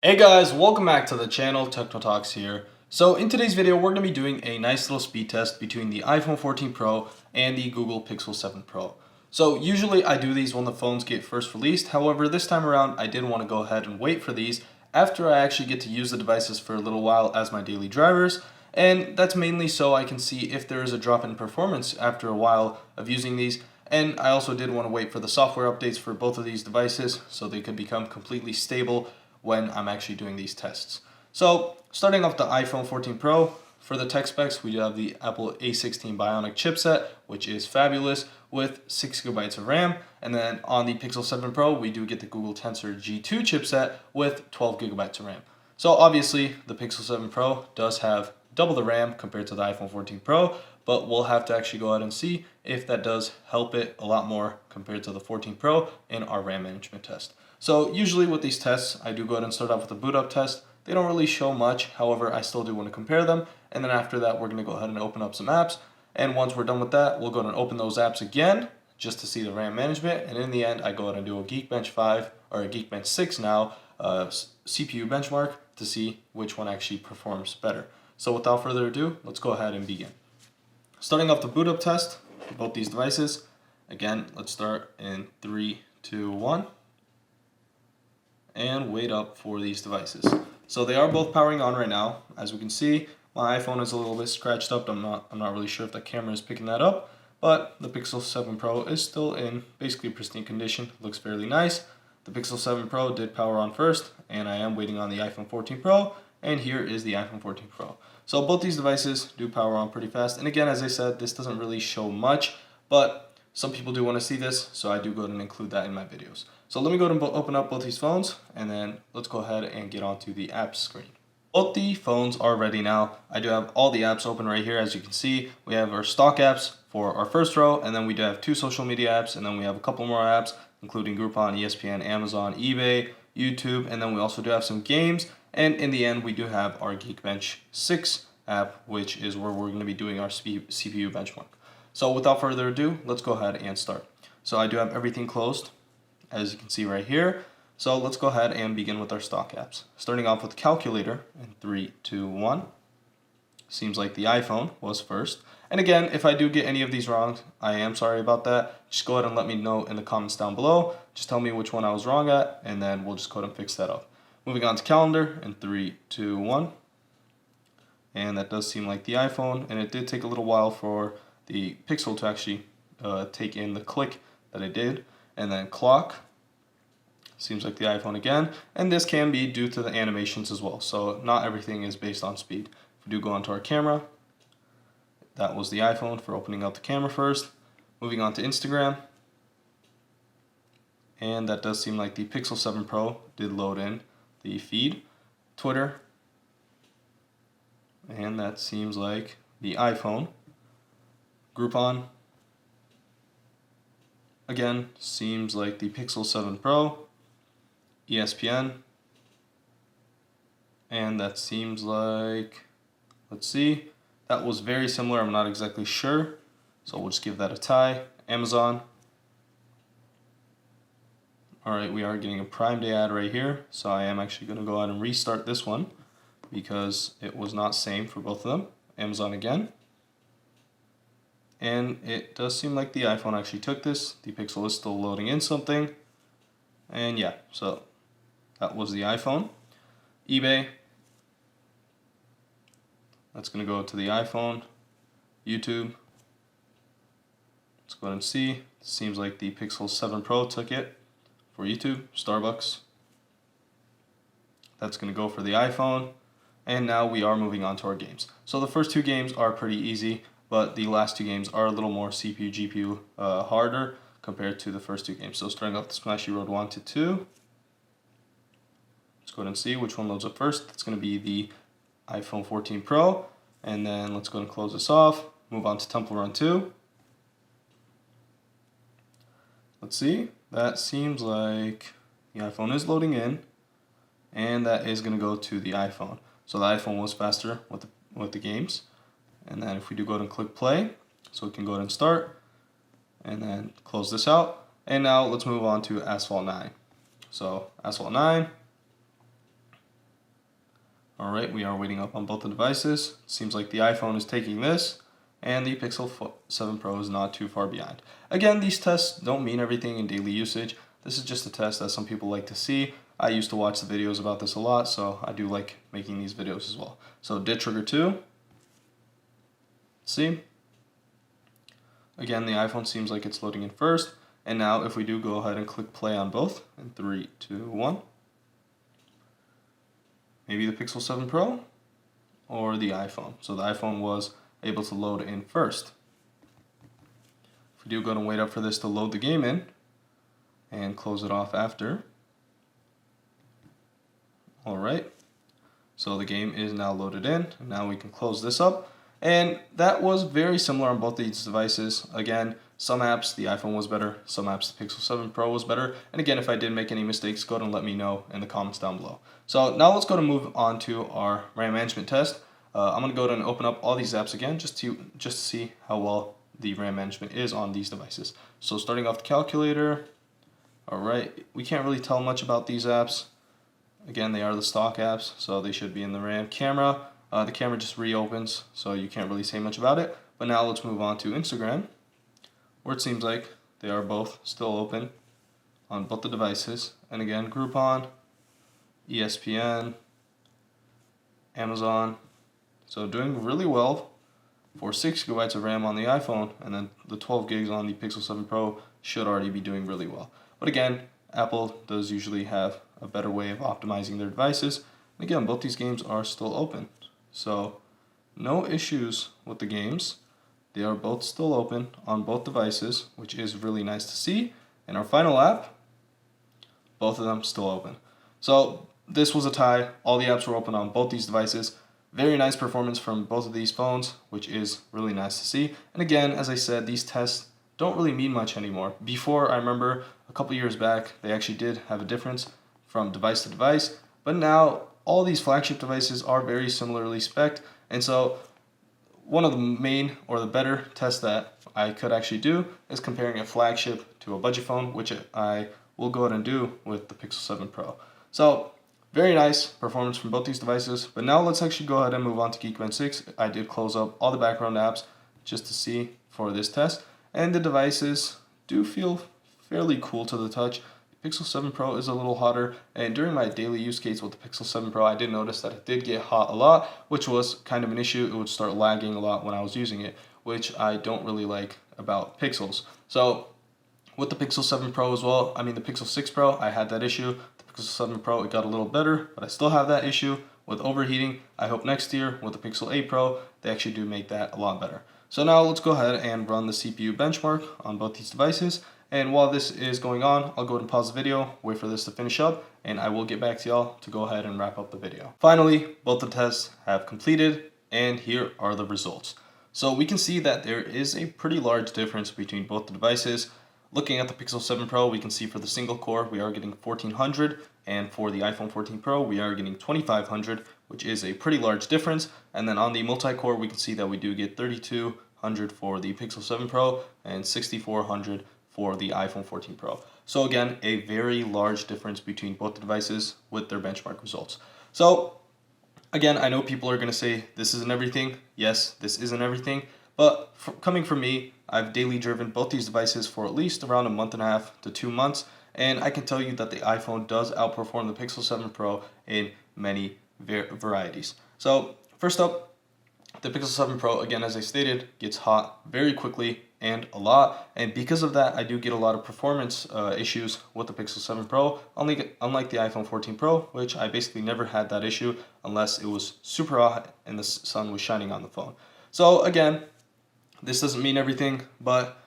Hey guys, welcome back to the channel. Techno Talks here. So in today's video, we're going to be doing a nice little speed test between the iPhone 14 Pro and the Google Pixel 7 Pro. So usually I do these when the phones get first released. However, this time around, I did want to go ahead and wait for these after I actually get to use the devices for a little while as my daily drivers. And that's mainly so I can see if there is a drop in performance after a while of using these. And I also did want to wait for the software updates for both of these devices so they could become completely stable when I'm actually doing these tests. So starting off the iPhone 14 Pro, for the tech specs, we do have the Apple A16 Bionic chipset, which is fabulous with 6 gigabytes of RAM. And then on the Pixel 7 Pro, we do get the Google Tensor G2 chipset with 12 gigabytes of RAM. So obviously, the Pixel 7 Pro does have double the RAM compared to the iPhone 14 Pro, but we'll have to actually go out and see if that does help it a lot more compared to the 14 Pro in our RAM management test. So usually with these tests, I do go ahead and start off with a boot up test. They don't really show much, however, I still do want to compare them. And then after that, we're going to go ahead and open up some apps. And once we're done with that, we'll go ahead and open those apps again just to see the RAM management. And in the end, I go ahead and do a Geekbench 5 or a Geekbench 6 now CPU benchmark to see which one actually performs better. So without further ado, let's go ahead and begin. Starting off the boot up test for both these devices. Again, let's start in 3, 2, 1. And wait up for these devices. So they are both powering on right now. As we can see, my iPhone is a little bit scratched up. I'm not really sure if the camera is picking that up, but the Pixel 7 Pro is still in basically pristine condition. Looks fairly nice. The Pixel 7 Pro did power on first, and I am waiting on the iPhone 14 Pro, and here is the iPhone 14 Pro. So both these devices do power on pretty fast. And again, as I said, this doesn't really show much, but some people do want to see this, so I do go ahead and include that in my videos. So let me go ahead and open up both these phones, and then let's go ahead and get onto the apps screen. Both the phones are ready now. I do have all the apps open right here. As you can see, we have our stock apps for our first row, and then we do have 2 social media apps, and then we have a couple more apps, including Groupon, ESPN, Amazon, eBay, YouTube, and then we also do have some games. And in the end, we do have our Geekbench 6 app, which is where we're going to be doing our CPU benchmark. So without further ado, let's go ahead and start. So I do have everything closed, as you can see right here. So let's go ahead and begin with our stock apps. Starting off with calculator in 3, 2, 1. Seems like the iPhone was first. And again, if I do get any of these wrong, I am sorry about that. Just go ahead and let me know in the comments down below. Just tell me which one I was wrong at, and then we'll just go ahead and fix that up. Moving on to calendar in 3, 2, 1. And that does seem like the iPhone, and it did take a little while for the Pixel to actually take in the click that it did. And then clock, seems like the iPhone again. And this can be due to the animations as well. So not everything is based on speed. If we do go onto our camera, that was the iPhone for opening up the camera first. Moving on to Instagram. And that does seem like the Pixel 7 Pro did load in the feed. Twitter. And that seems like the iPhone. Groupon. Again, seems like the Pixel 7 Pro. ESPN. And that seems like, let's see, that was very similar. I'm not exactly sure. So we'll just give that a tie. Amazon. Alright, we are getting a Prime Day ad right here. So I am actually going to go ahead and restart this one because it was not same for both of them. Amazon again. And it does seem like the iPhone actually took this. The Pixel is still loading in something. And yeah, so that was the iPhone. eBay. That's going to go to the iPhone. YouTube. Let's go ahead and see. Seems like the Pixel 7 Pro took it for YouTube. Starbucks. That's going to go for the iPhone. And now we are moving on to our games. So the first 2 games are pretty easy, but the last 2 games are a little more CPU, GPU harder compared to the first 2 games. So starting off the Smashy Road 1 to 2. Let's go ahead and see which one loads up first. That's going to be the iPhone 14 Pro. And then let's go ahead and close this off. Move on to Temple Run 2. Let's see. That seems like the iPhone is loading in. And that is going to go to the iPhone. So the iPhone was faster with the games. And then if we do go ahead and click play, so we can go ahead and start, and then close this out. And now let's move on to Asphalt 9. So Asphalt 9, Alright, we are waiting up on both the devices. Seems like the iPhone is taking this, and the Pixel 7 Pro is not too far behind. Again, these tests don't mean everything in daily usage. This is just a test that some people like to see. I used to watch the videos about this a lot, so I do like making these videos as well. So did trigger 2. See? Again, the iPhone seems like it's loading in first. And now if we do go ahead and click play on both, in 3, 2, 1. Maybe the Pixel 7 Pro or the iPhone. So the iPhone was able to load in first. If we do go and wait up for this to load the game in and close it off after. Alright, so the game is now loaded in, and now we can close this up. And that was very similar on both these devices. Again, some apps the iPhone was better, some apps the Pixel 7 Pro was better. And again, if I did make any mistakes, go ahead and let me know in the comments down below. So now let's go to move on to our RAM management test. I'm going to go ahead and open up all these apps again just to see how well the RAM management is on these devices. So starting off the calculator, alright, we can't really tell much about these apps. Again, they are the stock apps, so they should be in the RAM. Camera, the camera just reopens, so you can't really say much about it. But now let's move on to Instagram, where it seems like they are both still open on both the devices. And again, Groupon, ESPN, Amazon. So doing really well for 6 GB of RAM on the iPhone, and then the 12 gigs on the Pixel 7 Pro should already be doing really well. But again, Apple does usually have a better way of optimizing their devices. And again, both these games are still open. So no issues with the games. They are both still open on both devices, which is really nice to see. And our final app, both of them still open. So this was a tie. All the apps were open on both these devices. Very nice performance from both of these phones, which is really nice to see. And again, as I said, these tests don't really mean much anymore. Before, I remember a couple years back, they actually did have a difference from device to device. But now, all these flagship devices are very similarly spec'd. And so, one of the main or the better tests that I could actually do is comparing a flagship to a budget phone, which I will go ahead and do with the Pixel 7 Pro. So, very nice performance from both these devices. But now let's actually go ahead and move on to Geekbench 6. I did close up all the background apps just to see for this test. And the devices do feel fairly cool to the touch. The Pixel 7 Pro is a little hotter, and during my daily use case with the Pixel 7 Pro, I did notice that it did get hot a lot, which was kind of an issue. It would start lagging a lot when I was using it, which I don't really like about Pixels. So with the Pixel 7 Pro as well, I mean the Pixel 6 Pro, I had that issue. The Pixel 7 Pro, it got a little better, but I still have that issue with overheating. I hope next year with the Pixel 8 Pro, they actually do make that a lot better. So now let's go ahead and run the CPU benchmark on both these devices. And while this is going on, I'll go ahead and pause the video, wait for this to finish up, and I will get back to y'all to go ahead and wrap up the video. Finally, both the tests have completed, and here are the results. So we can see that there is a pretty large difference between both the devices. Looking at the Pixel 7 Pro, we can see for the single core, we are getting 1400, and for the iPhone 14 Pro, we are getting 2500, which is a pretty large difference. And then on the multi-core, we can see that we do get 3200 for the Pixel 7 Pro and 6400 for the iPhone 14 Pro. So again, a very large difference between both the devices with their benchmark results. So again, I know people are going to say this isn't everything. Yes, this isn't everything. But coming from me, I've daily driven both these devices for at least around a month and a half to 2 months. And I can tell you that the iPhone does outperform the Pixel 7 Pro in many varieties. So first up, the Pixel 7 Pro, again, as I stated, gets hot very quickly and a lot. And because of that, I do get a lot of performance issues with the Pixel 7 Pro, unlike the iPhone 14 Pro, which I basically never had that issue unless it was super hot and the sun was shining on the phone. So again, this doesn't mean everything, but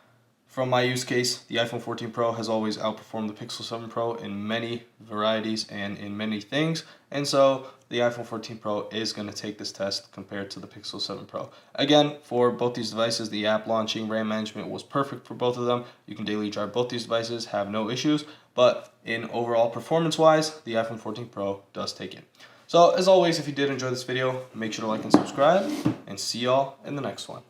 from my use case, the iPhone 14 Pro has always outperformed the Pixel 7 Pro in many varieties and in many things. And so the iPhone 14 Pro is going to take this test compared to the Pixel 7 Pro. Again, for both these devices, the app launching, RAM management was perfect for both of them. You can daily drive both these devices, have no issues. But in overall performance-wise, the iPhone 14 Pro does take it. So as always, if you did enjoy this video, make sure to like and subscribe, and see y'all in the next one.